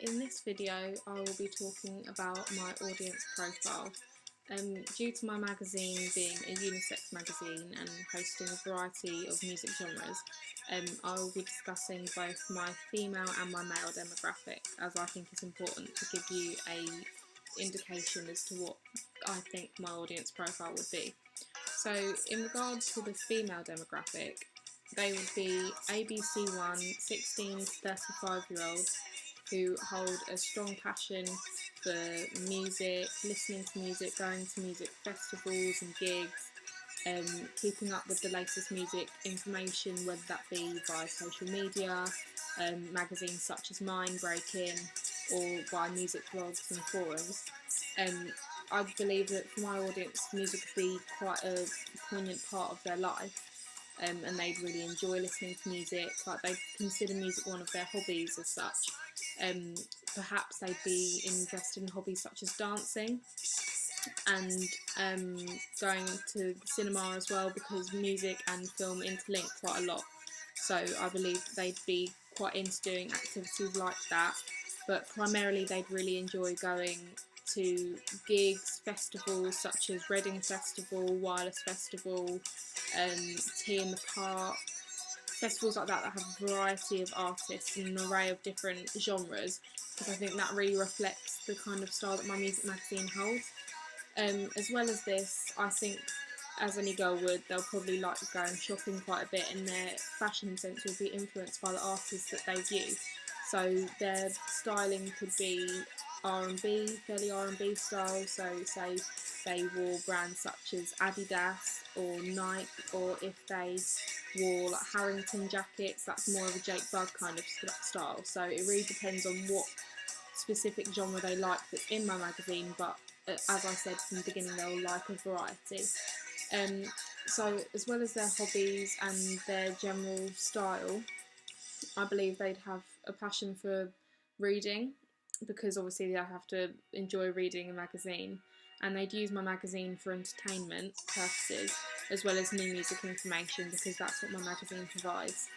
In this video I will be talking about my audience profile. Due to my magazine being a unisex magazine and hosting a variety of music genres, I will be discussing both my female and my male demographic, as I think it's important to give you a indication as to what I think my audience profile would be. So in regards to the female demographic, they would be ABC1 16 to 35 year olds who hold a strong passion for music, listening to music, going to music festivals and gigs, keeping up with the latest music information, whether that be via social media, magazines such as Mind Breaking, or by music blogs and forums. I believe that for my audience, music would be quite a poignant part of their life. And they'd really enjoy listening to music, like they consider music one of their hobbies as such. Perhaps they'd be interested in hobbies such as dancing and going to the cinema as well, because music and film interlink quite a lot. So I believe they'd be quite into doing activities like that, but primarily they'd really enjoy going to gigs, festivals such as Reading Festival, Wireless Festival, Tea in the Park, festivals like that that have a variety of artists and an array of different genres, because I think that really reflects the kind of style that my music magazine holds. As well as this, I think as any girl would, they'll probably like going shopping quite a bit, and their fashion sense will be influenced by the artists that they view. So their styling could be R&B, fairly R&B style, so say they wore brands such as Adidas or Nike, or if they wore like Harrington jackets, that's more of a Jake Bugg kind of style. So it really depends on what specific genre they like that's in my magazine, but as I said from the beginning, they'll like a variety. So as well as their hobbies and their general style, I believe they'd have a passion for reading, because obviously they have to enjoy reading a magazine, and they'd use my magazine for entertainment purposes as well as new music information, because that's what my magazine provides.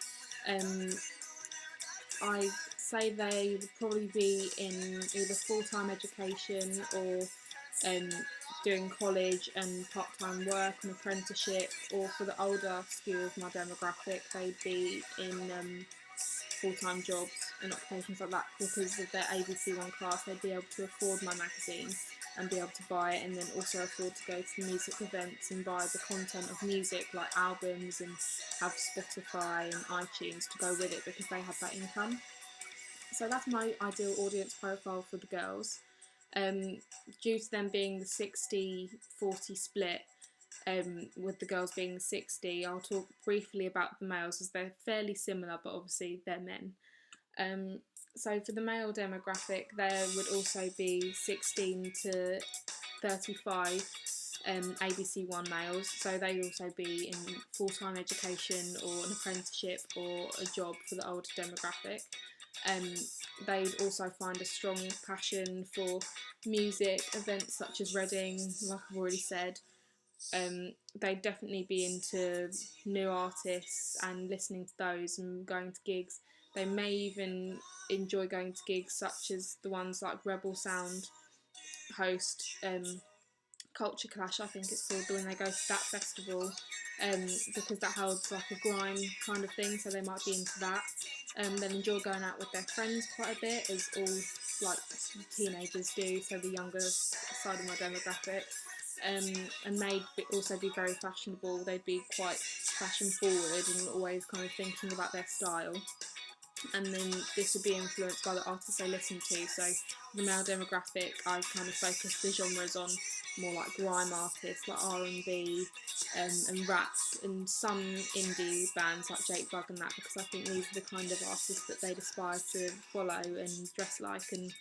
I say they would probably be in either full-time education or doing college and part-time work and apprenticeship, or for the older skew of my demographic, they'd be in full-time jobs and occupations like that. Because of their ABC1 class, they'd be able to afford my magazine and be able to buy it, and then also afford to go to music events and buy the content of music like albums, and have Spotify and iTunes to go with it, because they have that income. So that's my ideal audience profile for the girls. Due to them being the 60-40 split, with the girls being the 60, I'll talk briefly about the males, as they're fairly similar, but obviously they're men. So for the male demographic, there would also be 16 to 35 ABC1 males, so they'd also be in full-time education or an apprenticeship or a job for the older demographic. They'd also find a strong passion for music, events such as Reading, like I've already said. They'd definitely be into new artists and listening to those and going to gigs. They may even enjoy going to gigs such as the ones like Rebel Sound host, Culture Clash I think it's called, when they go to that festival, because that holds like a grime kind of thing, so they might be into that. They'll enjoy going out with their friends quite a bit, as all like teenagers do, so the younger side of my demographic. And they'd also be very fashionable. They'd be quite fashion forward and always kind of thinking about their style. And then this would be influenced by the artists they listen to. So the male demographic, I kind of focused the genres on more like grime artists, like R&B, and rap, and some indie bands like Jake Bugg and that, because I think these are the kind of artists that they'd aspire to follow and dress like and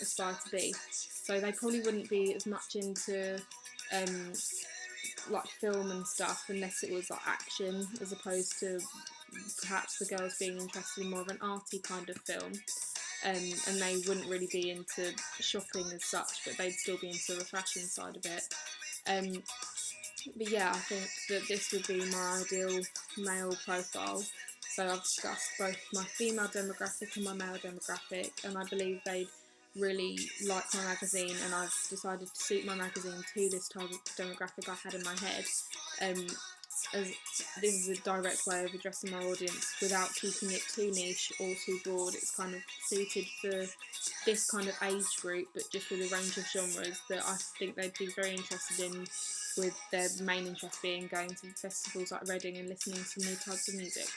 aspire to be. So they probably wouldn't be as much into like film and stuff, unless it was like action, as opposed to perhaps the girls being interested in more of an arty kind of film. And they wouldn't really be into shopping as such, but they'd still be into the fashion side of it. But yeah, I think that this would be my ideal male profile. So I've discussed both my female demographic and my male demographic, and I believe they'd really like my magazine, and I've decided to suit my magazine to this target demographic I had in my head. As this is a direct way of addressing my audience without keeping it too niche or too broad. It's kind of suited for this kind of age group, but just with a range of genres that I think they'd be very interested in, with their main interest being going to festivals like Reading and listening to new types of music.